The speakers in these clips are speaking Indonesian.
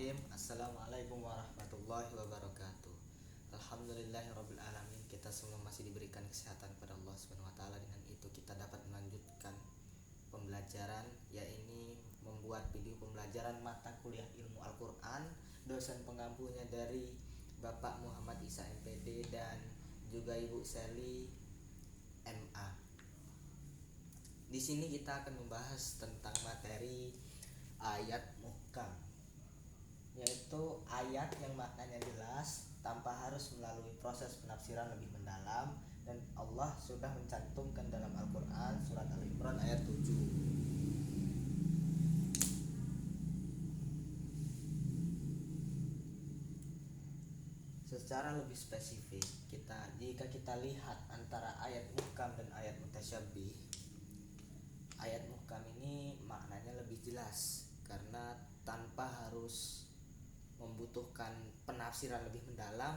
Bismillahirrahmanirrahim. Assalamualaikum warahmatullahi wabarakatuh. Alhamdulillahirabbil alamin. Kita semua masih diberikan kesehatan pada Allah Subhanahu wa taala. Dengan itu kita dapat melanjutkan pembelajaran, yaitu membuat video pembelajaran mata kuliah ilmu Al-Qur'an. Dosen pengampunya dari Bapak Muhammad Isa MPD dan juga Ibu Seli MA. Di sini kita akan membahas tentang materi ayat muhkam, yaitu ayat yang maknanya jelas tanpa harus melalui proses penafsiran lebih mendalam, dan Allah sudah mencantumkan dalam Al-Quran surat Al-Imran ayat 7. Secara lebih spesifik, jika kita lihat antara ayat muhkam dan ayat mutasyabih, ayat muhkam ini maknanya lebih jelas karena tanpa harus membutuhkan penafsiran lebih mendalam,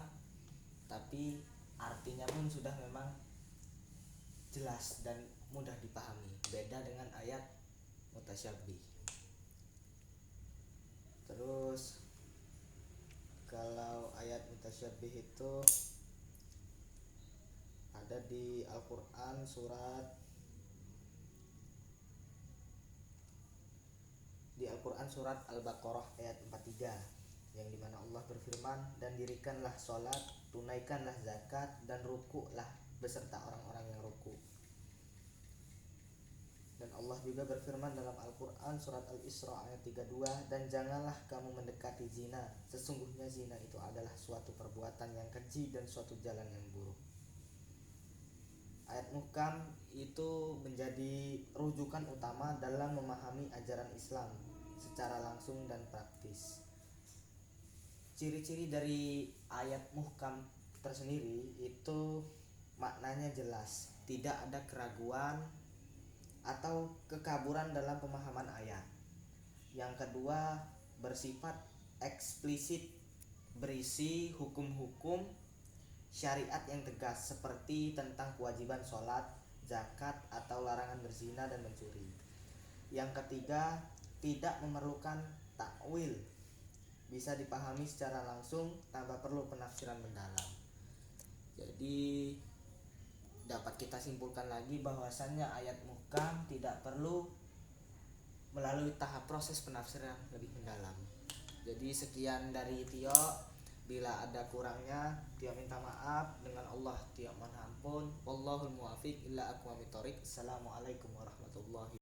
tapi artinya pun sudah memang jelas dan mudah dipahami, beda dengan ayat mutasyabih. Terus kalau ayat mutasyabih itu ada di Al-Quran surat Al-Baqarah ayat 43, yang dimana Allah berfirman, dan dirikanlah sholat, tunaikanlah zakat, dan rukuklah beserta orang-orang yang ruku. Dan Allah juga berfirman dalam Al-Quran surat Al-Isra ayat 32, dan janganlah kamu mendekati zina, sesungguhnya zina itu adalah suatu perbuatan yang keji dan suatu jalan yang buruk. Ayat muhkam itu menjadi rujukan utama dalam memahami ajaran Islam secara langsung dan praktis. Ciri-ciri dari ayat muhkam tersendiri itu maknanya jelas, tidak ada keraguan atau kekaburan dalam pemahaman ayat. Yang kedua, bersifat eksplisit, berisi hukum-hukum syariat yang tegas seperti tentang kewajiban sholat, zakat, atau larangan berzina dan mencuri. Yang ketiga, tidak memerlukan takwil, bisa dipahami secara langsung tanpa perlu penafsiran mendalam. Jadi dapat kita simpulkan lagi bahwasannya ayat muhkam tidak perlu melalui tahap proses penafsiran lebih mendalam. Jadi sekian dari Tio. Bila ada kurangnya, Tio minta maaf. Dengan Allah Tio mohon ampun. Wallahul muwaffiq ila aqwamit thoriq. Assalamualaikum warahmatullahi